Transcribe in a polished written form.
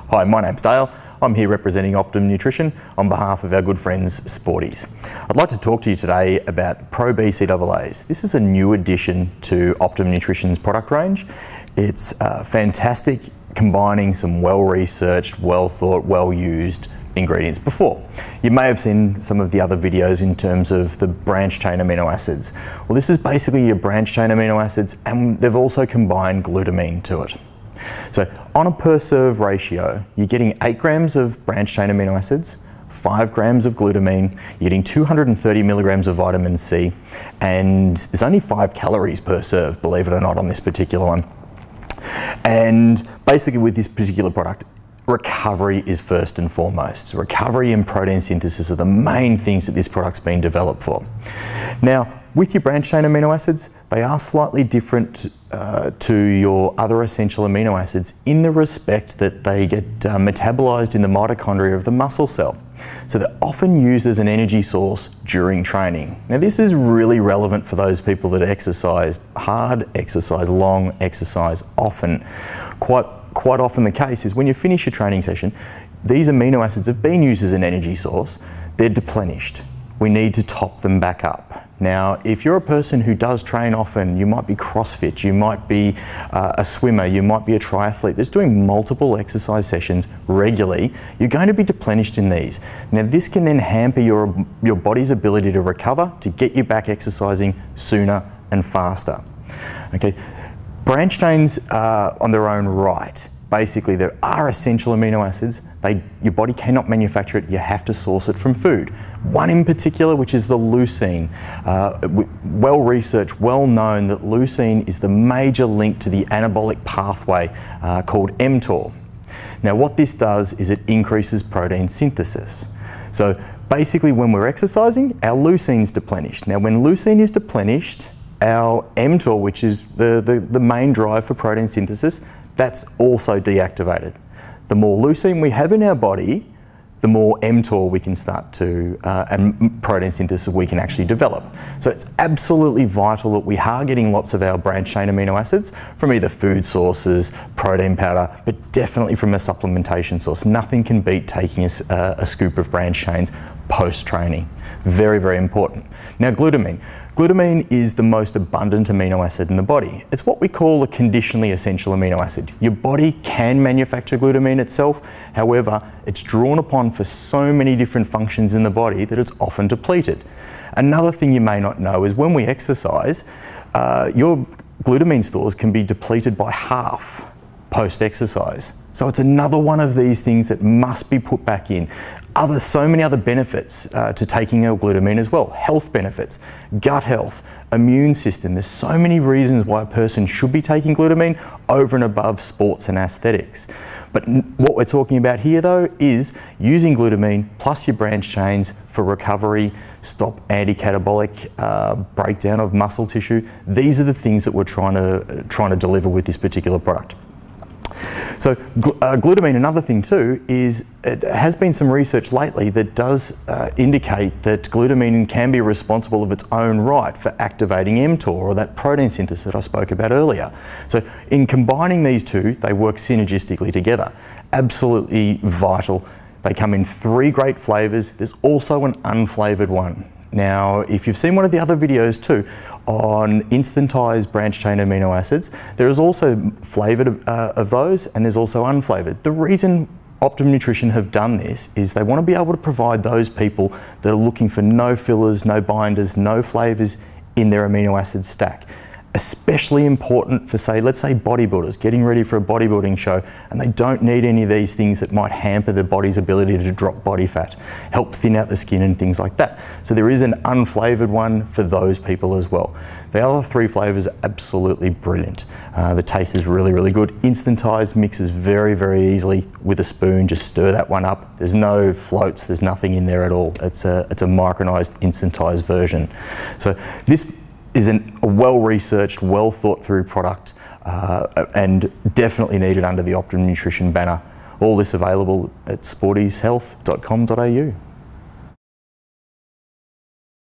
Hi, my name's Dale. I'm here representing Optimum Nutrition on behalf of our good friends Sporties. I'd like to talk to you today about Pro BCAAs. This is a new addition to Optimum Nutrition's product range. It's fantastic, combining some well-researched, well-thought, well-used ingredients before. You may have seen some of the other videos in terms of the branched chain amino acids. Well, this is basically your branched chain amino acids, and they've also combined glutamine to it. So on a per serve ratio, you're getting 8 grams of branched chain amino acids, 5 grams of glutamine, you're getting 230 milligrams of vitamin C, and there's only 5 calories per serve, believe it or not, on this particular one. And basically with this particular product, recovery is first and foremost. Recovery and protein synthesis are the main things that this product's been developed for. Now, with your branched chain amino acids, they are slightly different to your other essential amino acids in the respect that they get metabolized in the mitochondria of the muscle cell. So they're often used as an energy source during training. Now this is really relevant for those people that exercise hard, exercise long, exercise often. Quite often the case is when you finish your training session, these amino acids have been used as an energy source, they're deplenished. We need to top them back up. Now, if you're a person who does train often, you might be CrossFit, you might be a swimmer, you might be a triathlete that's doing multiple exercise sessions regularly, you're going to be deplenished in these. Now, this can then hamper your body's ability to recover, to get you back exercising sooner and faster. Okay, branched chains on their own right. Basically, there are essential amino acids. Your body cannot manufacture it, you have to source it from food. One in particular, which is the leucine. Well researched, well known that leucine is the major link to the anabolic pathway called mTOR. Now what this does is it increases protein synthesis. So basically when we're exercising, our leucine's deplenished. Now when leucine is deplenished, our mTOR, which is the main drive for protein synthesis, that's also deactivated. The more leucine we have in our body, the more mTOR we can start to, and protein synthesis we can actually develop. So it's absolutely vital that we are getting lots of our branched chain amino acids from either food sources, protein powder, but definitely from a supplementation source. Nothing can beat taking a scoop of branched chains post-training. Very, very important. Now glutamine. Glutamine is the most abundant amino acid in the body. It's what we call a conditionally essential amino acid. Your body can manufacture glutamine itself, however, it's drawn upon for so many different functions in the body that it's often depleted. Another thing you may not know is when we exercise, your glutamine stores can be depleted by half post-exercise. So it's another one of these things that must be put back in. So many other benefits to taking L-glutamine as well. Health benefits, gut health, immune system. There's so many reasons why a person should be taking glutamine over and above sports and aesthetics. But what we're talking about here though is using glutamine plus your branched chains for recovery, stop anti-catabolic breakdown of muscle tissue. These are the things that we're trying to deliver with this particular product. So glutamine, another thing too, is it has been some research lately that does indicate that glutamine can be responsible of its own right for activating mTOR, or that protein synthesis that I spoke about earlier. So in combining these two, they work synergistically together. Absolutely vital. They come in 3 great flavours. There's also an unflavoured one. Now, if you've seen one of the other videos too on instantized branched chain amino acids, there is also flavoured of those, and there's also unflavoured. The reason Optimum Nutrition have done this is they want to be able to provide those people that are looking for no fillers, no binders, no flavours in their amino acid stack. Especially important for, say, let's say bodybuilders getting ready for a bodybuilding show, and they don't need any of these things that might hamper their body's ability to drop body fat, help thin out the skin and things like that. So there is an unflavoured one for those people as well. The other 3 flavours are absolutely brilliant. The taste is really, really good. Instantized mixes very, very easily with a spoon. Just stir that one up. There's no floats, there's nothing in there at all. It's a micronized, instantized version. So this is a well-researched, well-thought-through product and definitely needed under the Optimum Nutrition banner. All this available at sportieshealth.com.au.